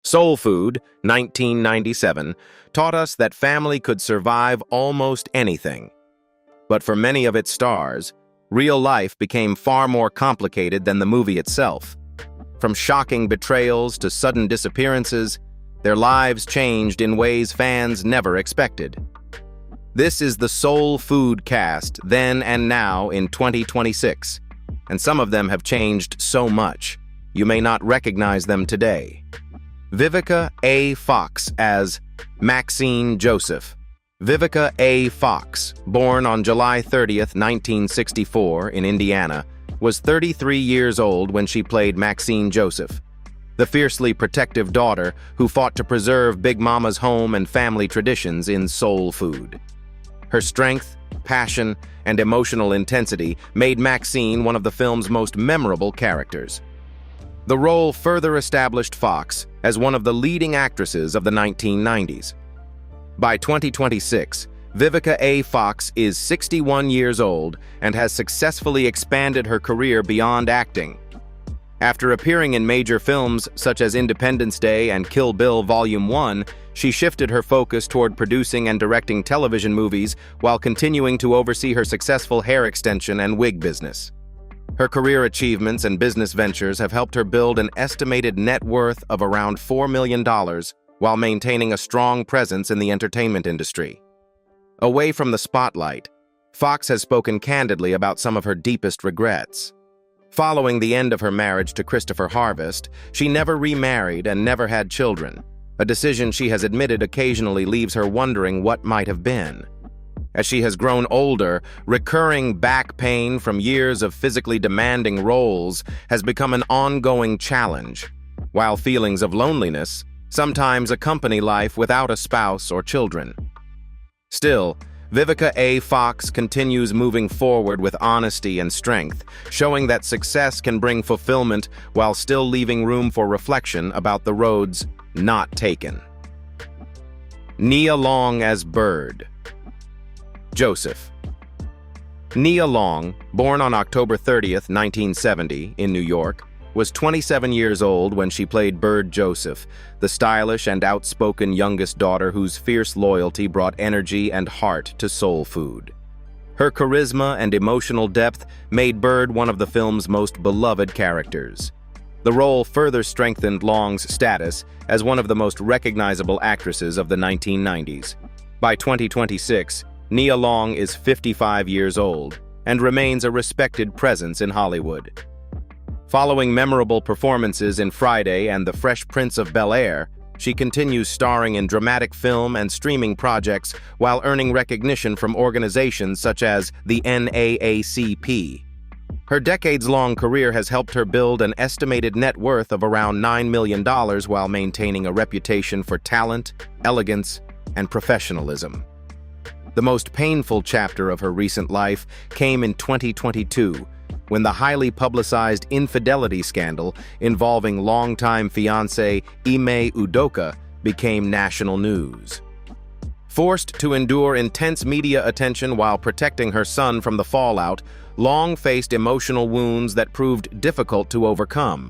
Soul Food, 1997, taught us that family could survive almost anything. But for many of its stars, real life became far more complicated than the movie itself. From shocking betrayals to sudden disappearances, their lives changed in ways fans never expected. This is the Soul Food cast then and now in 2026, and some of them have changed so much, you may not recognize them today. Vivica A. Fox as Maxine Joseph. Vivica A. Fox, born on July 30th, 1964 in Indiana, was 33 years old when she played Maxine Joseph, the fiercely protective daughter who fought to preserve Big Mama's home and family traditions in Soul Food. Her strength, passion, and emotional intensity made Maxine one of the film's most memorable characters. The role further established Fox as one of the leading actresses of the 1990s. By 2026, Vivica A. Fox is 61 years old and has successfully expanded her career beyond acting. After appearing in major films such as Independence Day and Kill Bill Volume 1, she shifted her focus toward producing and directing television movies while continuing to oversee her successful hair extension and wig business. Her career achievements and business ventures have helped her build an estimated net worth of around $4 million while maintaining a strong presence in the entertainment industry. Away from the spotlight, Fox has spoken candidly about some of her deepest regrets. Following the end of her marriage to Christopher Harvest, she never remarried and never had children, a decision she has admitted occasionally leaves her wondering what might have been. As she has grown older, recurring back pain from years of physically demanding roles has become an ongoing challenge, while feelings of loneliness sometimes accompany life without a spouse or children. Still, Vivica A. Fox continues moving forward with honesty and strength, showing that success can bring fulfillment while still leaving room for reflection about the roads not taken. Nia Long as Bird. Joseph. Nia Long, born on October 30th, 1970, in New York, was 27 years old when she played Bird Joseph, the stylish and outspoken youngest daughter whose fierce loyalty brought energy and heart to Soul Food. Her charisma and emotional depth made Bird one of the film's most beloved characters. The role further strengthened Long's status as one of the most recognizable actresses of the 1990s. By 2026, Nia Long is 55 years old and remains a respected presence in Hollywood. Following memorable performances in Friday and The Fresh Prince of Bel-Air, she continues starring in dramatic film and streaming projects while earning recognition from organizations such as the NAACP. Her decades-long career has helped her build an estimated net worth of around $9 million while maintaining a reputation for talent, elegance, and professionalism. The most painful chapter of her recent life came in 2022, when the highly publicized infidelity scandal involving longtime fiancé Ime Udoka became national news. Forced to endure intense media attention while protecting her son from the fallout, Long faced emotional wounds that proved difficult to overcome.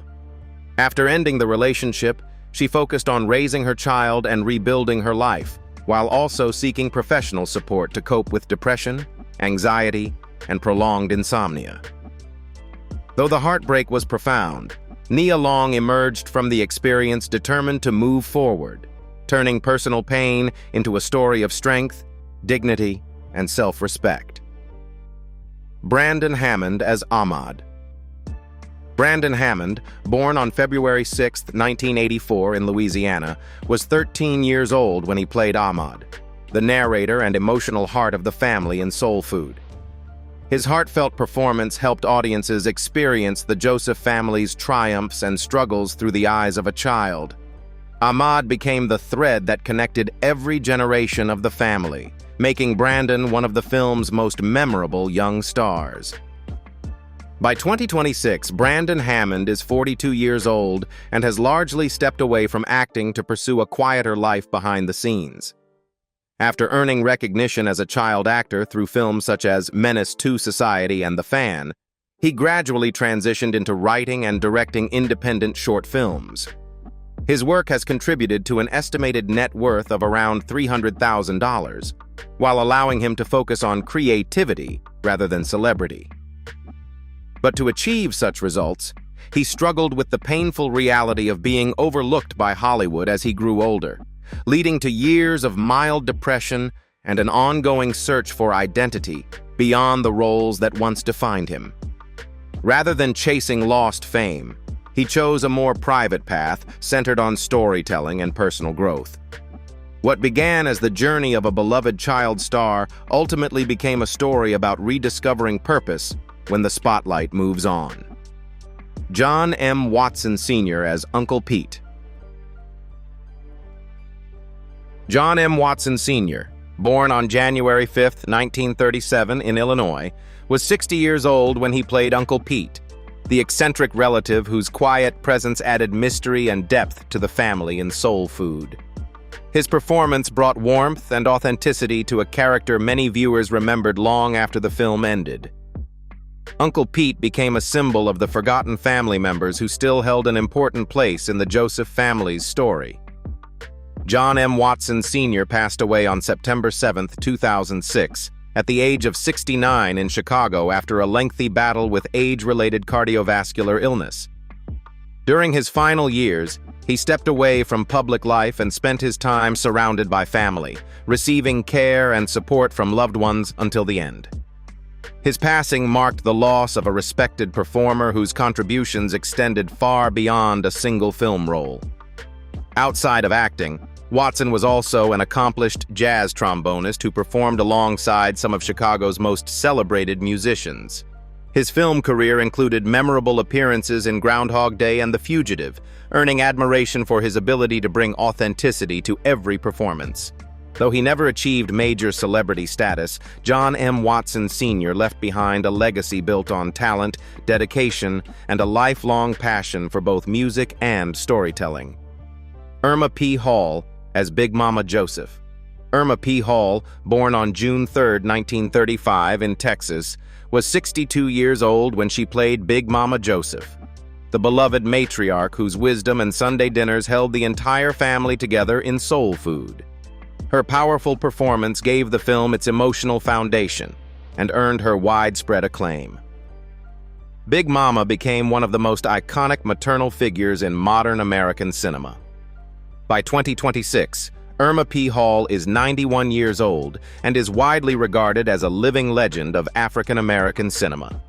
After ending the relationship, she focused on raising her child and rebuilding her life, while also seeking professional support to cope with depression, anxiety, and prolonged insomnia. Though the heartbreak was profound, Nia Long emerged from the experience determined to move forward, turning personal pain into a story of strength, dignity, and self-respect. Brandon Hammond as Ahmad. Brandon Hammond, born on February 6, 1984 in Louisiana, was 13 years old when he played Ahmad, the narrator and emotional heart of the family in Soul Food. His heartfelt performance helped audiences experience the Joseph family's triumphs and struggles through the eyes of a child. Ahmad became the thread that connected every generation of the family, making Brandon one of the film's most memorable young stars. By 2026, Brandon Hammond is 42 years old and has largely stepped away from acting to pursue a quieter life behind the scenes. After earning recognition as a child actor through films such as Menace to Society and The Fan, he gradually transitioned into writing and directing independent short films. His work has contributed to an estimated net worth of around $300,000, while allowing him to focus on creativity rather than celebrity. But to achieve such results, he struggled with the painful reality of being overlooked by Hollywood as he grew older, leading to years of mild depression and an ongoing search for identity beyond the roles that once defined him. Rather than chasing lost fame, he chose a more private path centered on storytelling and personal growth. What began as the journey of a beloved child star ultimately became a story about rediscovering purpose when the spotlight moves on. John M. Watson Sr. as Uncle Pete. John M. Watson Sr., born on January 5, 1937 in Illinois, was 60 years old when he played Uncle Pete, the eccentric relative whose quiet presence added mystery and depth to the family in Soul Food. His performance brought warmth and authenticity to a character many viewers remembered long after the film ended. Uncle Pete became a symbol of the forgotten family members who still held an important place in the Joseph family's story. John M. Watson Sr. passed away on September 7, 2006, at the age of 69 in Chicago after a lengthy battle with age-related cardiovascular illness. During his final years, he stepped away from public life and spent his time surrounded by family, receiving care and support from loved ones until the end. His passing marked the loss of a respected performer whose contributions extended far beyond a single film role. Outside of acting, Watson was also an accomplished jazz trombonist who performed alongside some of Chicago's most celebrated musicians. His film career included memorable appearances in Groundhog Day and The Fugitive, earning admiration for his ability to bring authenticity to every performance. Though he never achieved major celebrity status, John M. Watson Sr. left behind a legacy built on talent, dedication, and a lifelong passion for both music and storytelling. Irma P. Hall as Big Mama Joseph. Irma P. Hall, born on June 3, 1935 in Texas, was 62 years old when she played Big Mama Joseph, the beloved matriarch whose wisdom and Sunday dinners held the entire family together in Soul Food. Her powerful performance gave the film its emotional foundation and earned her widespread acclaim. Big Mama became one of the most iconic maternal figures in modern American cinema. By 2026, Irma P. Hall is 91 years old and is widely regarded as a living legend of African American cinema.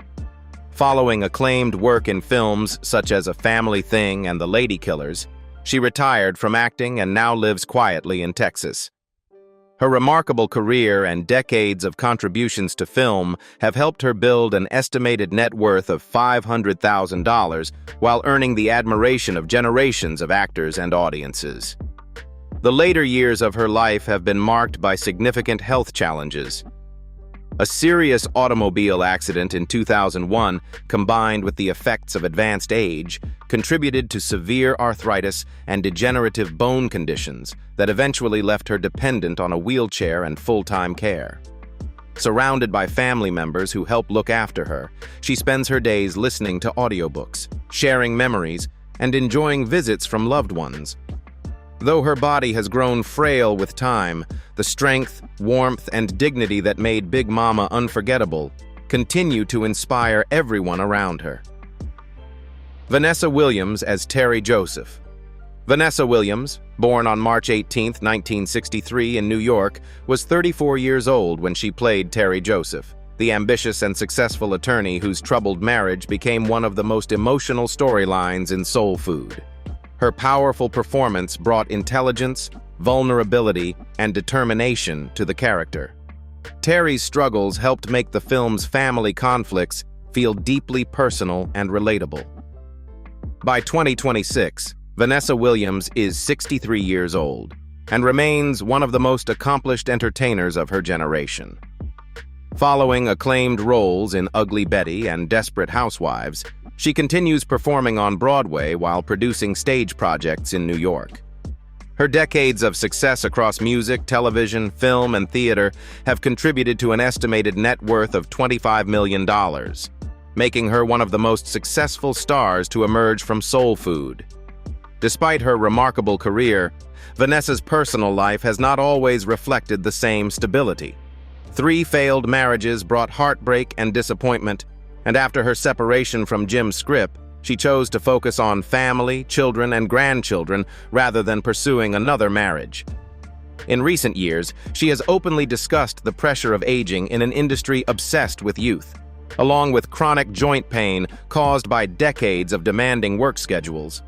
Following acclaimed work in films such as A Family Thing and The Lady Killers, she retired from acting and now lives quietly in Texas. Her remarkable career and decades of contributions to film have helped her build an estimated net worth of $500,000 while earning the admiration of generations of actors and audiences. The later years of her life have been marked by significant health challenges. A serious automobile accident in 2001, combined with the effects of advanced age, contributed to severe arthritis and degenerative bone conditions that eventually left her dependent on a wheelchair and full-time care. Surrounded by family members who help look after her, she spends her days listening to audiobooks, sharing memories, and enjoying visits from loved ones. Though her body has grown frail with time, the strength, warmth, and dignity that made Big Mama unforgettable continue to inspire everyone around her. Vanessa Williams as Terry Joseph. Vanessa Williams, born on March 18, 1963 in New York, was 34 years old when she played Terry Joseph, the ambitious and successful attorney whose troubled marriage became one of the most emotional storylines in Soul Food. Her powerful performance brought intelligence, vulnerability, and determination to the character. Terry's struggles helped make the film's family conflicts feel deeply personal and relatable. By 2026, Vanessa Williams is 63 years old and remains one of the most accomplished entertainers of her generation. Following acclaimed roles in Ugly Betty and Desperate Housewives, she continues performing on Broadway while producing stage projects in New York. Her decades of success across music, television, film, and theater have contributed to an estimated net worth of $25 million, making her one of the most successful stars to emerge from Soul Food. Despite her remarkable career, Vanessa's personal life has not always reflected the same stability. 3 failed marriages brought heartbreak and disappointment, and after her separation from Jim Scripp, she chose to focus on family, children, and grandchildren rather than pursuing another marriage. In recent years, she has openly discussed the pressure of aging in an industry obsessed with youth, along with chronic joint pain caused by decades of demanding work schedules.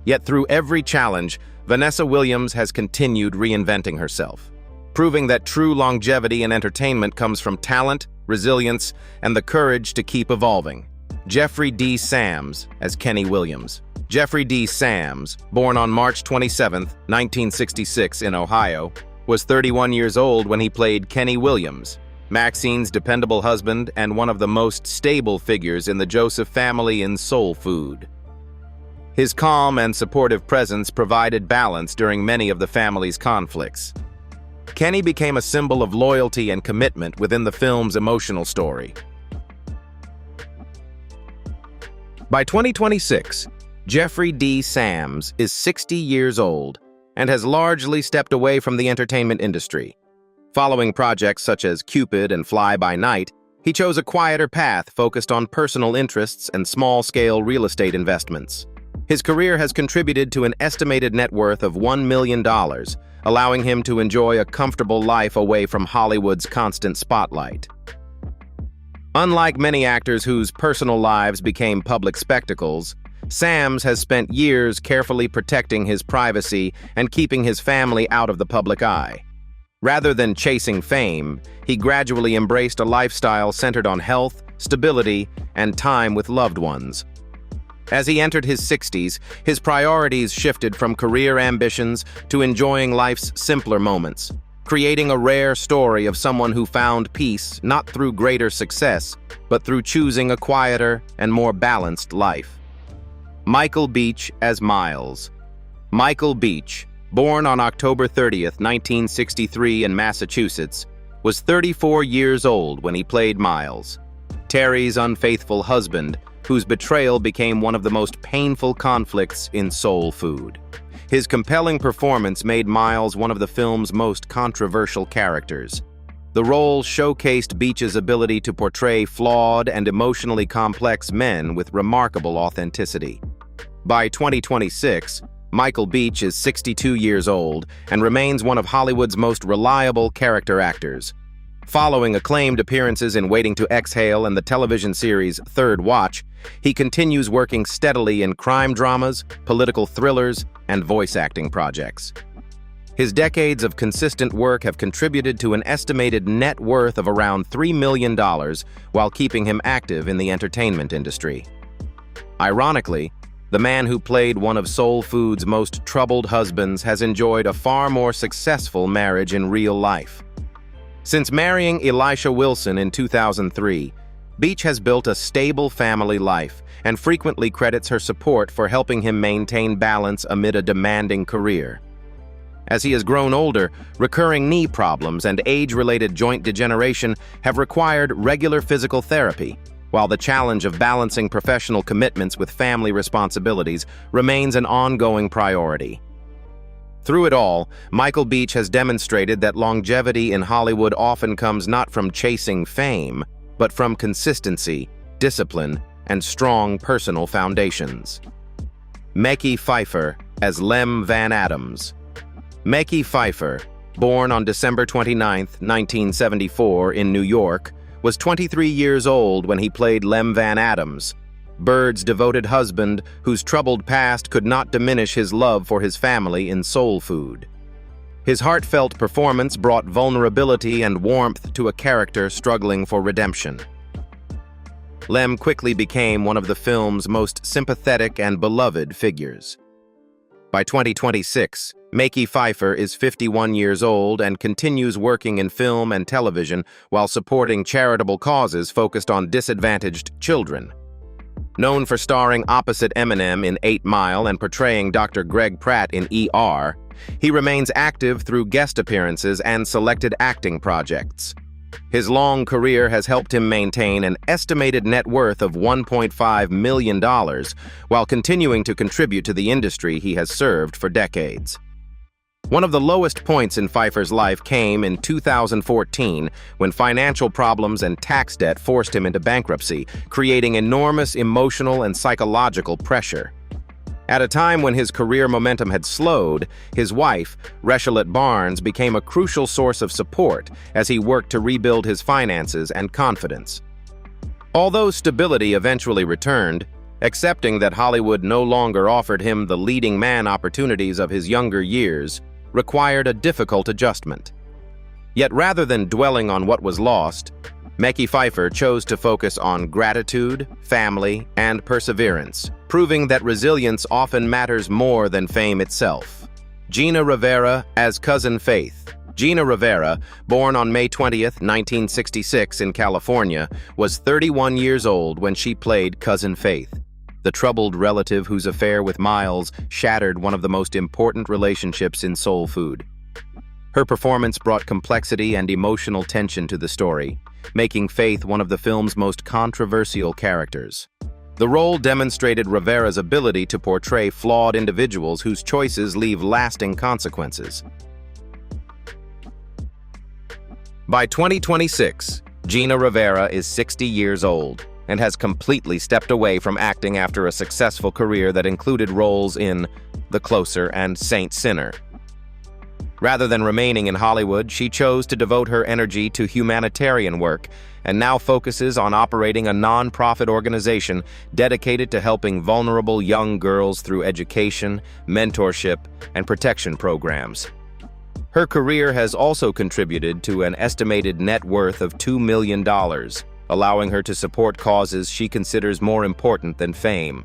Yet through every challenge, Vanessa Williams has continued reinventing herself, proving that true longevity in entertainment comes from talent, resilience, and the courage to keep evolving. Jeffrey D. Sams as Kenny Williams. Jeffrey D. Sams, born on March 27, 1966 in Ohio, was 31 years old when he played Kenny Williams, Maxine's dependable husband and one of the most stable figures in the Joseph family in Soul Food. His calm and supportive presence provided balance during many of the family's conflicts. Kenny became a symbol of loyalty and commitment within the film's emotional story. By 2026, Jeffrey D. Sams is 60 years old and has largely stepped away from the entertainment industry. Following projects such as Cupid and Fly By Night, he chose a quieter path focused on personal interests and small-scale real estate investments. His career has contributed to an estimated net worth of $1 million, allowing him to enjoy a comfortable life away from Hollywood's constant spotlight. Unlike many actors whose personal lives became public spectacles, Sams has spent years carefully protecting his privacy and keeping his family out of the public eye. Rather than chasing fame, he gradually embraced a lifestyle centered on health, stability, and time with loved ones. As he entered his 60s, his priorities shifted from career ambitions to enjoying life's simpler moments, creating a rare story of someone who found peace not through greater success, but through choosing a quieter and more balanced life. Michael Beach as Miles. Michael Beach, born on October 30, 1963 in Massachusetts, was 34 years old when he played Miles, Terry's unfaithful husband, whose betrayal became one of the most painful conflicts in Soul Food. His compelling performance made Miles one of the film's most controversial characters. The role showcased Beach's ability to portray flawed and emotionally complex men with remarkable authenticity. By 2026, Michael Beach is 62 years old and remains one of Hollywood's most reliable character actors. Following acclaimed appearances in Waiting to Exhale and the television series Third Watch, he continues working steadily in crime dramas, political thrillers, and voice acting projects. His decades of consistent work have contributed to an estimated net worth of around $3 million while keeping him active in the entertainment industry. Ironically, the man who played one of Soul Food's most troubled husbands has enjoyed a far more successful marriage in real life. Since marrying Elisha Wilson in 2003, Beach has built a stable family life and frequently credits her support for helping him maintain balance amid a demanding career. As he has grown older, recurring knee problems and age-related joint degeneration have required regular physical therapy, while the challenge of balancing professional commitments with family responsibilities remains an ongoing priority. Through it all, Michael Beach has demonstrated that longevity in Hollywood often comes not from chasing fame, but from consistency, discipline, and strong personal foundations. Mekhi Phifer as Lem Van Adams. Mekhi Phifer, born on December 29, 1974 in New York, was 23 years old when he played Lem Van Adams, Bird's devoted husband whose troubled past could not diminish his love for his family in Soul Food. His heartfelt performance brought vulnerability and warmth to a character struggling for redemption. Lem quickly became one of the film's most sympathetic and beloved figures. By 2026, Mekhi Phifer is 51 years old and continues working in film and television while supporting charitable causes focused on disadvantaged children. Known for starring opposite Eminem in 8 Mile and portraying Dr. Greg Pratt in ER, he remains active through guest appearances and selected acting projects. His long career has helped him maintain an estimated net worth of $1.5 million while continuing to contribute to the industry he has served for decades. One of the lowest points in Pfeiffer's life came in 2014 when financial problems and tax debt forced him into bankruptcy, creating enormous emotional and psychological pressure. At a time when his career momentum had slowed, his wife, Reshalet Barnes, became a crucial source of support as he worked to rebuild his finances and confidence. Although stability eventually returned, accepting that Hollywood no longer offered him the leading man opportunities of his younger years required a difficult adjustment. Yet rather than dwelling on what was lost, Mekhi Phifer chose to focus on gratitude, family, and perseverance, proving that resilience often matters more than fame itself. Gina Rivera as Cousin Faith. Gina Rivera, born on May 20, 1966 in California, was 31 years old when she played Cousin Faith, the troubled relative whose affair with Miles shattered one of the most important relationships in soul food. Her performance brought complexity and emotional tension to the story, making Faith one of the film's most controversial characters. The role demonstrated Rivera's ability to portray flawed individuals whose choices leave lasting consequences. By 2026, Gina Rivera is 60 years old and has completely stepped away from acting after a successful career that included roles in The Closer and Saint Sinner. Rather than remaining in Hollywood, she chose to devote her energy to humanitarian work and now focuses on operating a non-profit organization dedicated to helping vulnerable young girls through education, mentorship, and protection programs. Her career has also contributed to an estimated net worth of $2 million, allowing her to support causes she considers more important than fame.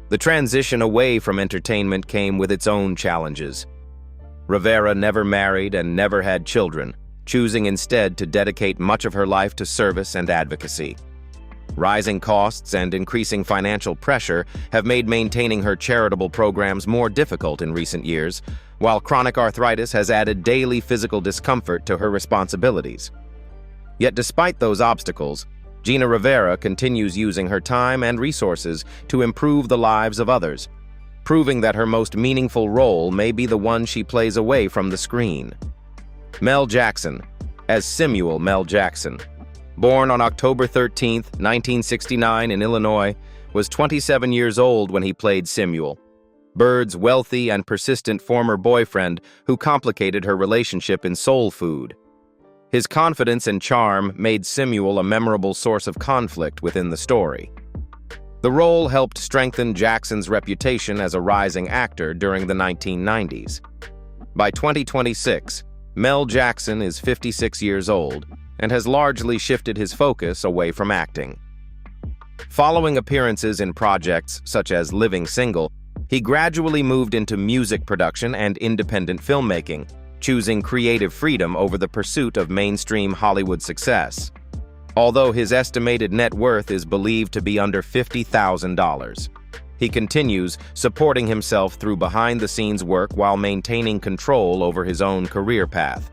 The transition away from entertainment came with its own challenges. Rivera never married and never had children, choosing instead to dedicate much of her life to service and advocacy. Rising costs and increasing financial pressure have made maintaining her charitable programs more difficult in recent years, while chronic arthritis has added daily physical discomfort to her responsibilities. Yet despite those obstacles, Gina Rivera continues using her time and resources to improve the lives of others, proving that her most meaningful role may be the one she plays away from the screen. Mel Jackson as Samuel Mel Jackson, born on October 13, 1969 in Illinois, was 27 years old when he played Samuel, Bird's wealthy and persistent former boyfriend who complicated her relationship in Soul Food. His confidence and charm made Samuel a memorable source of conflict within the story. The role helped strengthen Jackson's reputation as a rising actor during the 1990s. By 2026, Mel Jackson is 56 years old and has largely shifted his focus away from acting. Following appearances in projects such as Living Single, he gradually moved into music production and independent filmmaking, choosing creative freedom over the pursuit of mainstream Hollywood success. Although his estimated net worth is believed to be under $50,000. He continues supporting himself through behind-the-scenes work while maintaining control over his own career path.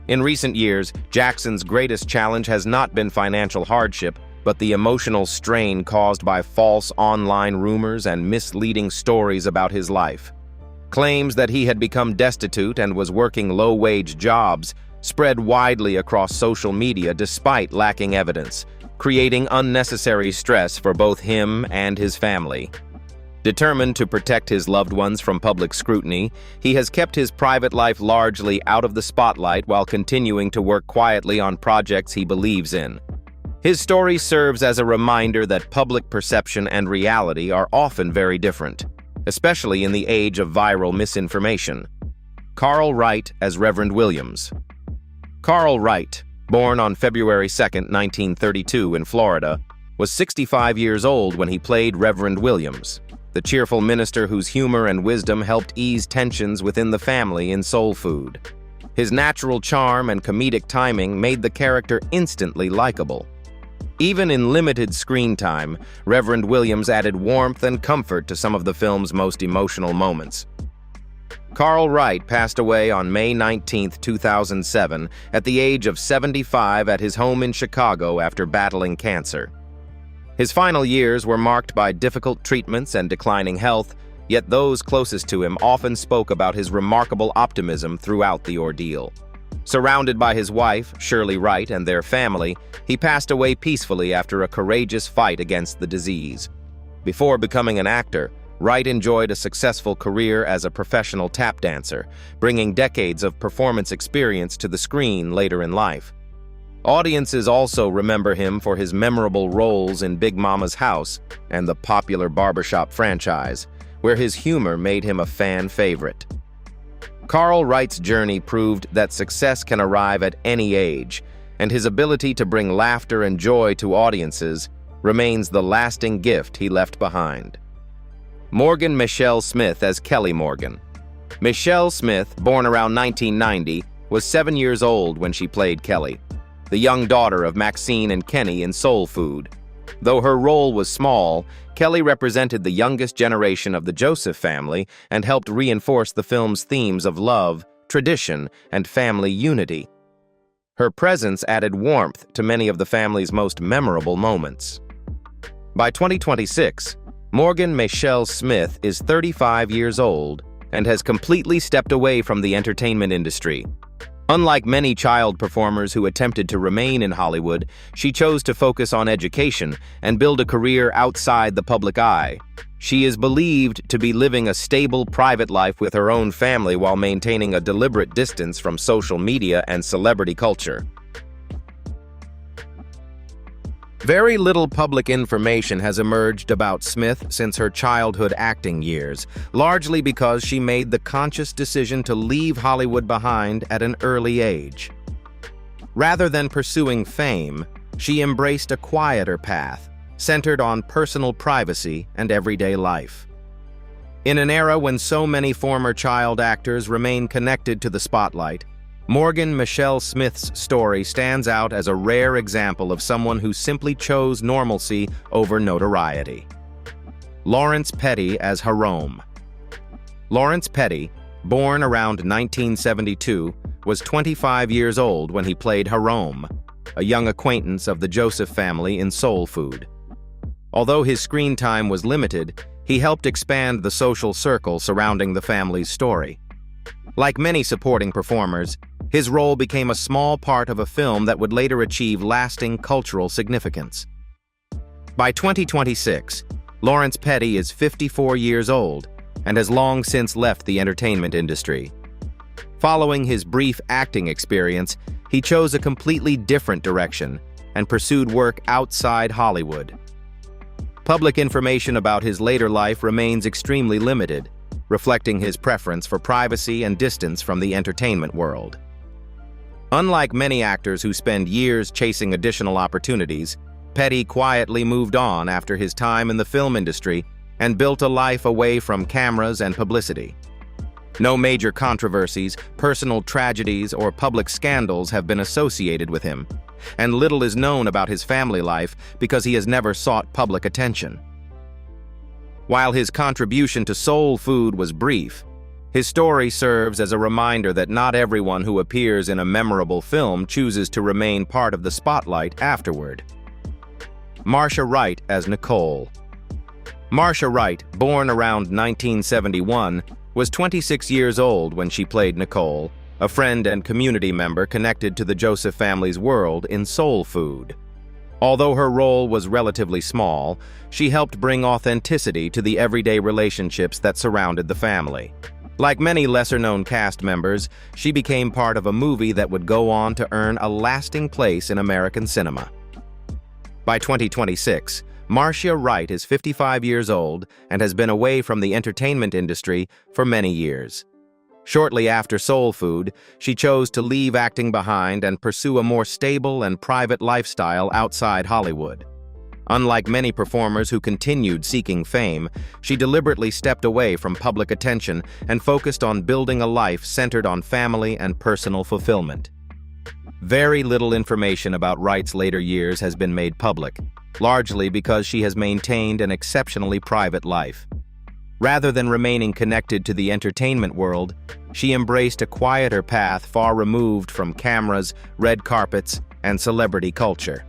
In recent years, Jackson's greatest challenge has not been financial hardship, but the emotional strain caused by false online rumors and misleading stories about his life. Claims that he had become destitute and was working low-wage jobs spread widely across social media despite lacking evidence, creating unnecessary stress for both him and his family. Determined to protect his loved ones from public scrutiny, he has kept his private life largely out of the spotlight while continuing to work quietly on projects he believes in. His story serves as a reminder that public perception and reality are often very different, especially in the age of viral misinformation. Carl Wright as Reverend Williams. Carl Wright, born on February 2, 1932 in Florida, was 65 years old when he played Reverend Williams, the cheerful minister whose humor and wisdom helped ease tensions within the family in Soul Food. His natural charm and comedic timing made the character instantly likable. Even in limited screen time, Reverend Williams added warmth and comfort to some of the film's most emotional moments. Carl Wright passed away on May 19, 2007, at the age of 75 at his home in Chicago after battling cancer. His final years were marked by difficult treatments and declining health, yet those closest to him often spoke about his remarkable optimism throughout the ordeal. Surrounded by his wife, Shirley Wright, and their family, he passed away peacefully after a courageous fight against the disease. Before becoming an actor, Wright enjoyed a successful career as a professional tap dancer, bringing decades of performance experience to the screen later in life. Audiences also remember him for his memorable roles in Big Mama's House and the popular Barbershop franchise, where his humor made him a fan favorite. Carl Wright's journey proved that success can arrive at any age, and his ability to bring laughter and joy to audiences remains the lasting gift he left behind. Morgan Michelle Smith as Kelly Morgan. Michelle Smith, born around 1990, was 7 years old when she played Kelly, the young daughter of Maxine and Kenny in Soul Food. Though her role was small, Kelly represented the youngest generation of the Joseph family and helped reinforce the film's themes of love, tradition, and family unity. Her presence added warmth to many of the family's most memorable moments. By 2026, Morgan Michelle Smith is 35 years old and has completely stepped away from the entertainment industry. Unlike many child performers who attempted to remain in Hollywood, she chose to focus on education and build a career outside the public eye. She is believed to be living a stable private life with her own family while maintaining a deliberate distance from social media and celebrity culture. Very little public information has emerged about Smith since her childhood acting years, largely because she made the conscious decision to leave Hollywood behind at an early age. Rather than pursuing fame, she embraced a quieter path, centered on personal privacy and everyday life. In an era when so many former child actors remain connected to the spotlight, Morgan Michelle Smith's story stands out as a rare example of someone who simply chose normalcy over notoriety. Lawrence Petty as Jerome. Lawrence Petty, born around 1972, was 25 years old when he played Jerome, a young acquaintance of the Joseph family in Soul Food. Although his screen time was limited, he helped expand the social circle surrounding the family's story. Like many supporting performers, his role became a small part of a film that would later achieve lasting cultural significance. By 2026, Lawrence Petty is 54 years old and has long since left the entertainment industry. Following his brief acting experience, he chose a completely different direction and pursued work outside Hollywood. Public information about his later life remains extremely limited, reflecting his preference for privacy and distance from the entertainment world. Unlike many actors who spend years chasing additional opportunities, Petty quietly moved on after his time in the film industry and built a life away from cameras and publicity. No major controversies, personal tragedies, or public scandals have been associated with him, and little is known about his family life because he has never sought public attention. While his contribution to Soul Food was brief, his story serves as a reminder that not everyone who appears in a memorable film chooses to remain part of the spotlight afterward. Marcia Wright as Nicole. Marcia Wright, born around 1971, was 26 years old when she played Nicole, a friend and community member connected to the Joseph family's world in Soul Food. Although her role was relatively small, she helped bring authenticity to the everyday relationships that surrounded the family. Like many lesser-known cast members, she became part of a movie that would go on to earn a lasting place in American cinema. By 2026, Marcia Wright is 55 years old and has been away from the entertainment industry for many years. Shortly after Soul Food, she chose to leave acting behind and pursue a more stable and private lifestyle outside Hollywood. Unlike many performers who continued seeking fame, she deliberately stepped away from public attention and focused on building a life centered on family and personal fulfillment. Very little information about Wright's later years has been made public, largely because she has maintained an exceptionally private life. Rather than remaining connected to the entertainment world, she embraced a quieter path far removed from cameras, red carpets, and celebrity culture.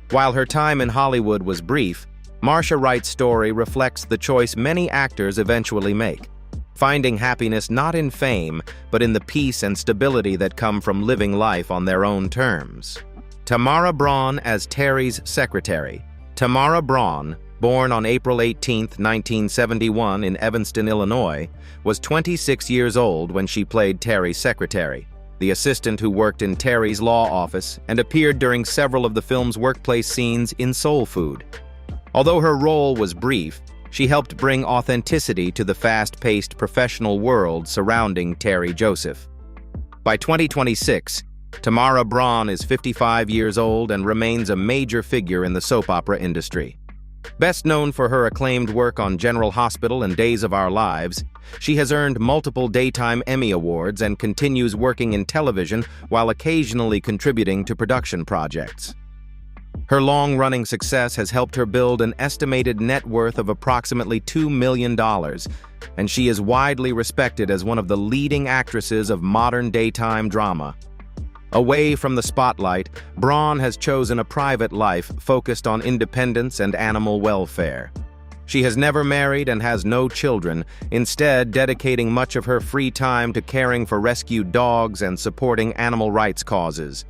While her time in Hollywood was brief, Marcia Wright's story reflects the choice many actors eventually make, finding happiness not in fame, but in the peace and stability that come from living life on their own terms. Tamara Braun as Terry's secretary. Tamara Braun, born on April 18, 1971 in Evanston, Illinois, was 26 years old when she played Terry's secretary, the assistant who worked in Terry's law office and appeared during several of the film's workplace scenes in Soul Food. Although her role was brief, she helped bring authenticity to the fast-paced professional world surrounding Terry Joseph. By 2026, Tamara Braun is 55 years old and remains a major figure in the soap opera industry. Best known for her acclaimed work on General Hospital and Days of Our Lives, she has earned multiple Daytime Emmy Awards and continues working in television while occasionally contributing to production projects. Her long-running success has helped her build an estimated net worth of approximately $2 million, and she is widely respected as one of the leading actresses of modern daytime drama. Away from the spotlight, Braun has chosen a private life focused on independence and animal welfare. She has never married and has no children, instead dedicating much of her free time to caring for rescued dogs and supporting animal rights causes.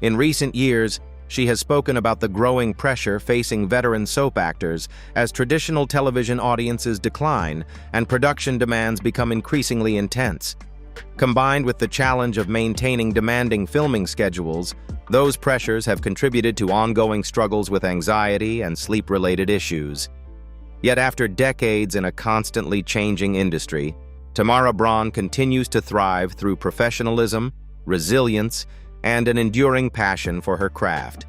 In recent years, she has spoken about the growing pressure facing veteran soap actors as traditional television audiences decline and production demands become increasingly intense. Combined with the challenge of maintaining demanding filming schedules, those pressures have contributed to ongoing struggles with anxiety and sleep-related issues. Yet after decades in a constantly changing industry, Tamara Braun continues to thrive through professionalism, resilience, and an enduring passion for her craft.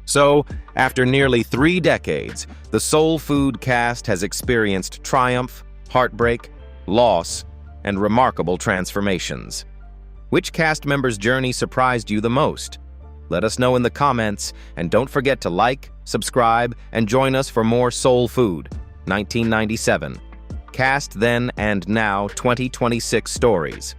So, after nearly 3 decades, the Soul Food cast has experienced triumph, heartbreak, loss, and remarkable transformations. Which cast member's journey surprised you the most? Let us know in the comments, and don't forget to like, subscribe, and join us for more Soul Food, 1997. Cast Then and Now 2026 stories.